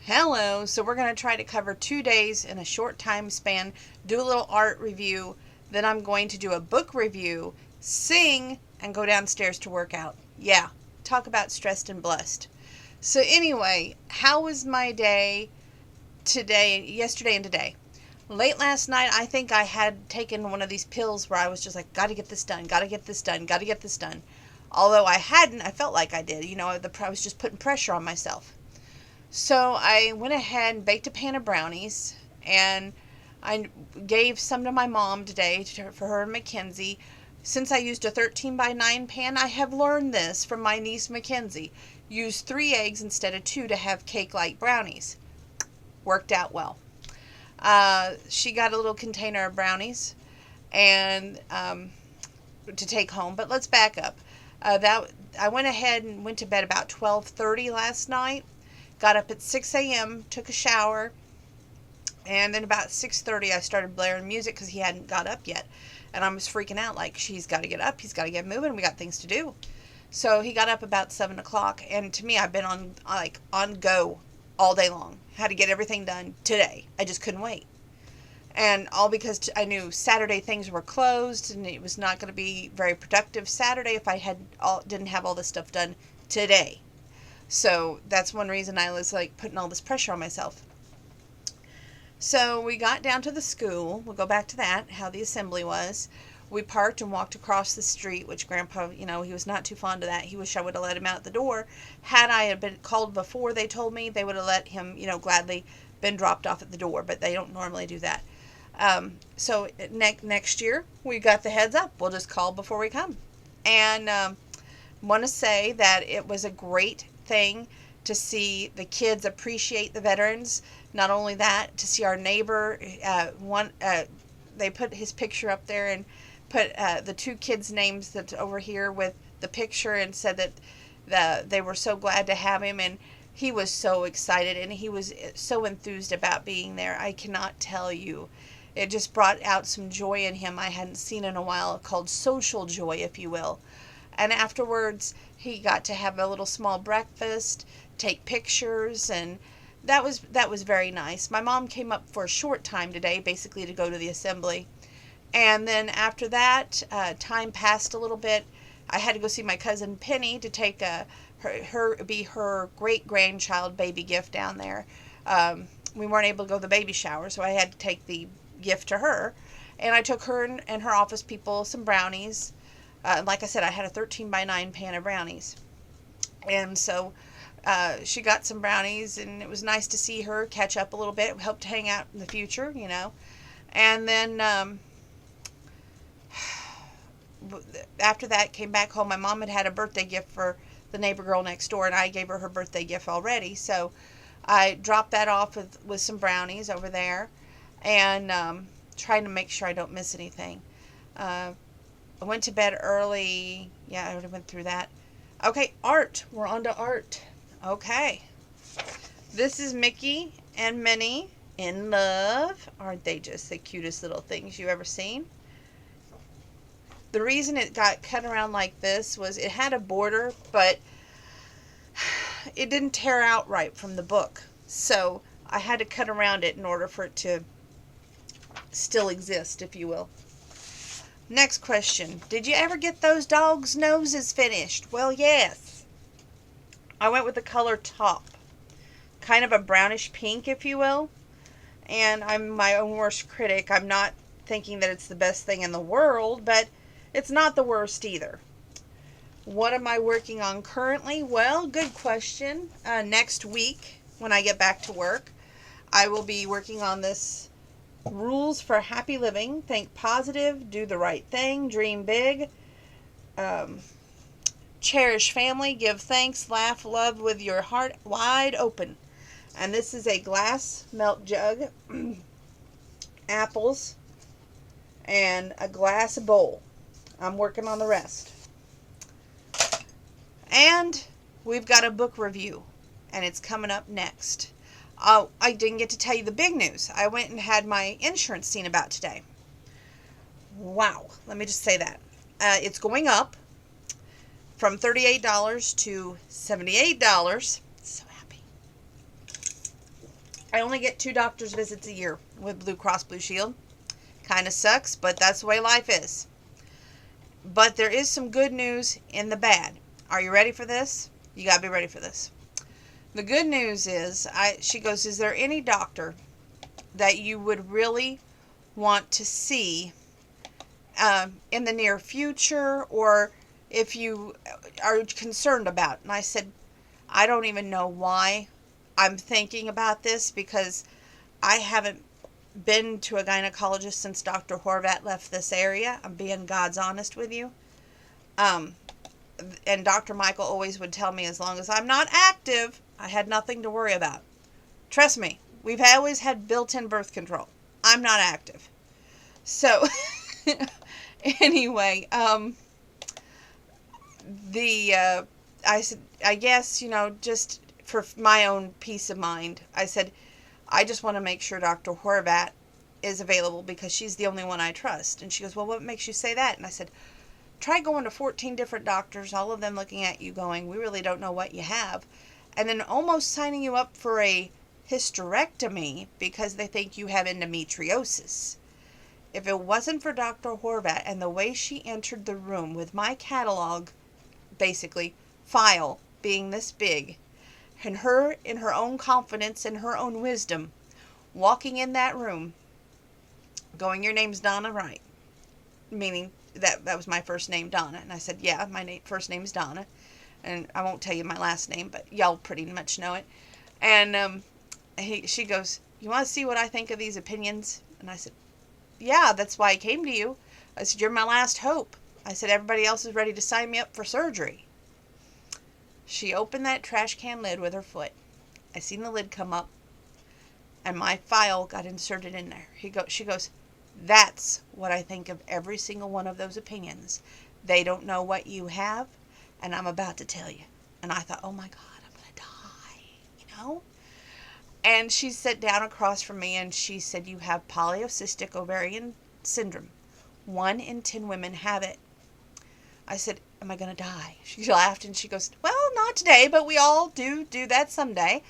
Hello, so we're going to try to cover 2 days in a short time span, do a little art review, then I'm going to do a book review, sing, and go downstairs to work out. Yeah, talk about stressed and blessed. So anyway, how was my day yesterday and today? Late last night, I think I had taken one of these pills where I was just like, gotta get this done, gotta get this done, gotta get this done. Although I hadn't, I felt like I did. I was just putting pressure on myself. So I went ahead and baked a pan of brownies, and I gave some to my mom today for her and Mackenzie. Since I used a 13 by 9 pan, I have learned this from my niece Mackenzie. Use 3 eggs instead of 2 to have cake-like brownies. Worked out well. She got a little container of brownies and to take home. But let's back up. I went ahead and went to bed about 12:30 last night. Got up at 6 a.m., took a shower, and then about 6:30 I started blaring music because he hadn't got up yet. And I was freaking out like, he's got to get up, he's got to get moving, we got things to do. So he got up about 7 o'clock, and to me, I've been on go all day long. Had to get everything done today. I just couldn't wait. And all because I knew Saturday things were closed, and it was not going to be very productive Saturday if I didn't have all this stuff done today. So that's one reason I was like putting all this pressure on myself. So we got down to the school. We'll go back to that, how the assembly was. We parked and walked across the street, which Grandpa, he was not too fond of that. He wished I would have let him out the door. Had I had been called before they told me, they would have let him, gladly been dropped off at the door, but they don't normally do that. So next year, we got the heads up. We'll just call before we come. And want to say that it was a great thing to see the kids appreciate the veterans. Not only that, to see our neighbor, they put his picture up there and put the 2 kids' names that's over here with the picture, and said that they were so glad to have him, and he was so excited and he was so enthused about being there. I cannot tell you. It just brought out some joy in him I hadn't seen in a while, called social joy, if you will. And afterwards, he got to have a little small breakfast, take pictures, and that was very nice. My mom came up for a short time today, basically to go to the assembly. And then after that, time passed a little bit. I had to go see my cousin Penny to take her great-grandchild baby gift down there. We weren't able to go to the baby shower, so I had to take the gift to her. And I took her and her office people some brownies. Like I said, I had a 13 by 9 pan of brownies. And so she got some brownies, and it was nice to see her catch up a little bit. We hope to hang out in the future, And then after that, came back home. My mom had a birthday gift for the neighbor girl next door, and I gave her birthday gift already. So I dropped that off with some brownies over there, and trying to make sure I don't miss anything. I went to bed early. Yeah, I already went through that. Okay, art. We're on to art. Okay. This is Mickey and Minnie in love. Aren't they just the cutest little things you ever seen? The reason it got cut around like this was it had a border, but it didn't tear out right from the book. So I had to cut around it in order for it to still exist, if you will. Next question. Did you ever get those dogs' noses finished? Well, yes. I went with the color taupe. Kind of a brownish pink, if you will. And I'm my own worst critic. I'm not thinking that it's the best thing in the world, but it's not the worst either. What am I working on currently? Well, good question. Next week, when I get back to work, I will be working on this Rules for Happy Living. Think positive, do the right thing, dream big, cherish family, give thanks, laugh, love with your heart wide open. And this is a glass milk jug, apples, and a glass bowl. I'm working on the rest. And we've got a book review, and it's coming up next. I didn't get to tell you the big news. I went and had my insurance seen about today. Wow. Let me just say that. It's going up from $38 to $78. So happy. I only get 2 doctor's visits a year with Blue Cross Blue Shield. Kind of sucks, but that's the way life is. But there is some good news in the bad. Are you ready for this? You got to be ready for this. The good news is, she goes, is there any doctor that you would really want to see in the near future, or if you are concerned about? And I said, I don't even know why I'm thinking about this, because I haven't been to a gynecologist since Dr. Horvat left this area. I'm being God's honest with you. And Dr. Michael always would tell me, as long as I'm not active, I had nothing to worry about. Trust me, we've always had built-in birth control. I'm not active. So, anyway, I said, I guess, just for my own peace of mind, I said, I just want to make sure Dr. Horvat is available, because she's the only one I trust. And she goes, well, what makes you say that? And I said, try going to 14 different doctors, all of them looking at you going, we really don't know what you have. And then almost signing you up for a hysterectomy because they think you have endometriosis. If it wasn't for Dr. Horvat and the way she entered the room with my catalog, basically, file being this big, and her, in her own confidence and her own wisdom, walking in that room, going, your name's Donna, right? Meaning that was my first name, Donna. And I said, yeah, my first name's Donna. And I won't tell you my last name, but y'all pretty much know it. And she goes, you want to see what I think of these opinions? And I said, yeah, that's why I came to you. I said, you're my last hope. I said, everybody else is ready to sign me up for surgery. She opened that trash can lid with her foot. I seen the lid come up, and my file got inserted in there. She goes, that's what I think of every single one of those opinions. They don't know what you have, and I'm about to tell you. And I thought, oh my God, I'm going to die, And she sat down across from me, and she said, you have polycystic ovarian syndrome. 1 in 10 women have it. I said, am I going to die? She laughed, and she goes, well, not today, but we all do that someday.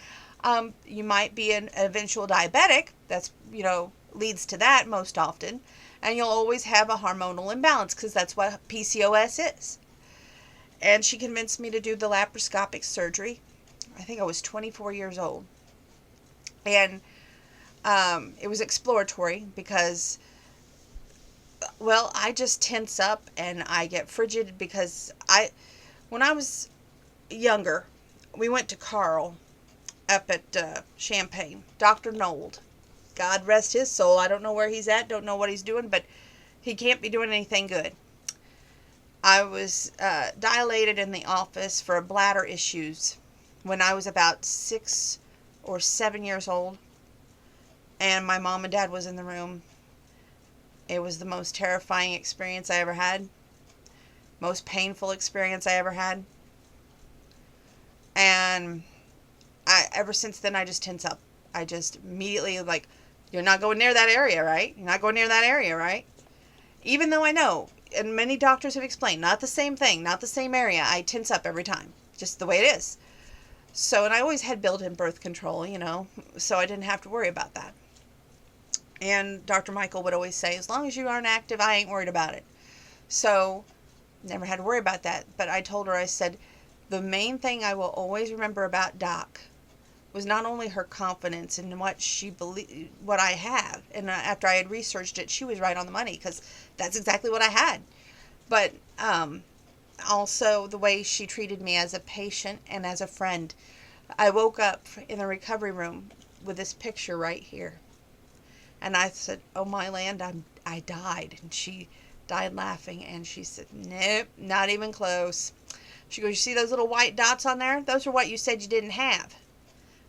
You might be an eventual diabetic. That's, leads to that most often. And you'll always have a hormonal imbalance, because that's what PCOS is. And she convinced me to do the laparoscopic surgery. I think I was 24 years old. And it was exploratory because, well, I just tense up and I get frigid because when I was younger, we went to Carl up at Champaign, Dr. Nold. God rest his soul. I don't know where he's at, don't know what he's doing, but he can't be doing anything good. I was dilated in the office for bladder issues when I was about 6 or 7 years old, and my mom and dad was in the room. It was the most terrifying experience I ever had, most painful experience I ever had, and ever since then I just tense up. I just immediately, like, you're not going near that area, right? You're not going near that area, right? Even though I know, and many doctors have explained, not the same thing, not the same area, I tense up every time, just the way it is. So, and I always had built-in birth control, so I didn't have to worry about that. And Dr. Michael would always say, as long as you aren't active, I ain't worried about it. So, never had to worry about that. But I told her, I said, the main thing I will always remember about Doc was not only her confidence in what she believed, what I have. And after I had researched it, she was right on the money, because that's exactly what I had. But also the way she treated me as a patient and as a friend. I woke up in the recovery room with this picture right here. And I said, oh my land, I died. And she died laughing, and she said, nope, not even close. She goes, you see those little white dots on there? Those are what you said you didn't have.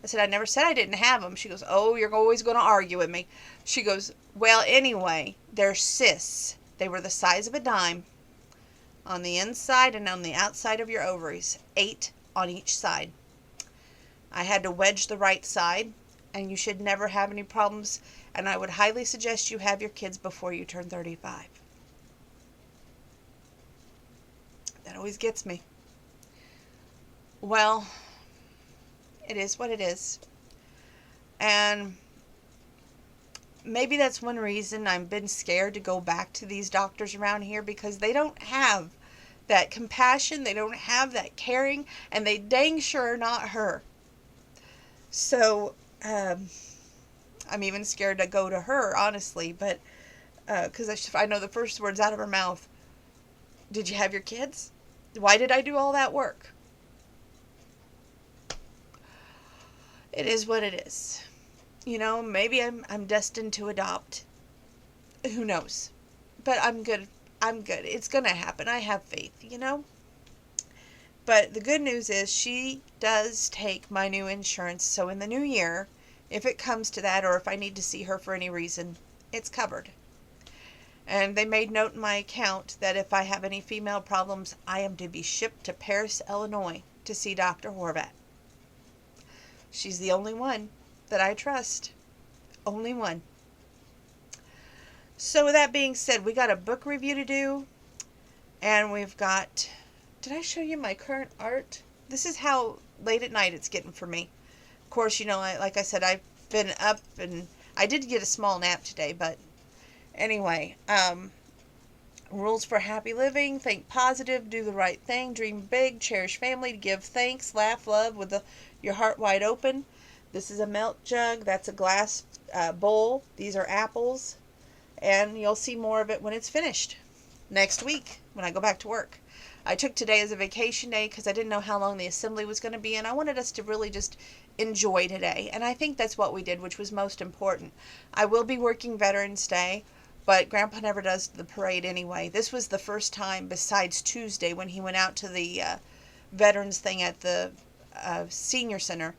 I said, I never said I didn't have them. She goes, oh, you're always going to argue with me. She goes, well, anyway, they're cysts. They were the size of a dime on the inside and on the outside of your ovaries, 8 on each side. I had to wedge the right side, and you should never have any problems, and I would highly suggest you have your kids before you turn 35. That always gets me. Well, it is what it is. And maybe that's one reason I've been scared to go back to these doctors around here, because they don't have that compassion, they don't have that caring, and they dang sure are not her. So, I'm even scared to go to her, honestly, but because I know the first words out of her mouth, did you have your kids? Why did I do all that work? It is what it is. Maybe I'm destined to adopt. Who knows? But I'm good. I'm good. It's going to happen. I have faith. But the good news is she does take my new insurance. So in the new year, if it comes to that, or if I need to see her for any reason, it's covered. And they made note in my account that if I have any female problems, I am to be shipped to Paris, Illinois to see Dr. Horvat. She's the only one that I trust. Only one. So with that being said, we got a book review to do. And we've got... Did I show you my current art? This is how late at night it's getting for me. Of course, like I said, I've been up, and I did get a small nap today, but anyway, rules for happy living: think positive, do the right thing, dream big, cherish family, give thanks, laugh, love with your heart wide open. This is a milk jug. That's a glass bowl. These are apples. And you'll see more of it when it's finished next week when I go back to work. I took today as a vacation day because I didn't know how long the assembly was going to be, and I wanted us to really just enjoy today. And I think that's what we did, which was most important. I will be working Veterans Day, but Grandpa never does the parade anyway. This was the first time, besides Tuesday when he went out to the veterans thing at the senior center,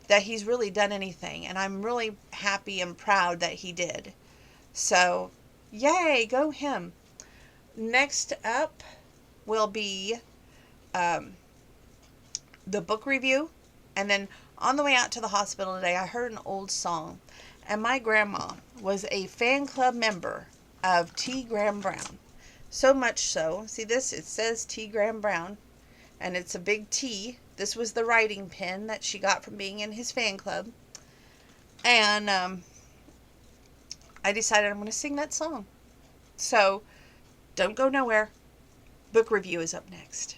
that he's really done anything. And I'm really happy and proud that he did. So, yay, go him. Next up will be the book review. And then on the way out to the hospital today, I heard an old song. And my grandma was a fan club member of T. Graham Brown. So much so, see this? It says T. Graham Brown, and it's a big T. This was the writing pen that she got from being in his fan club. And I decided I'm going to sing that song. So, don't go nowhere. Book review is up next.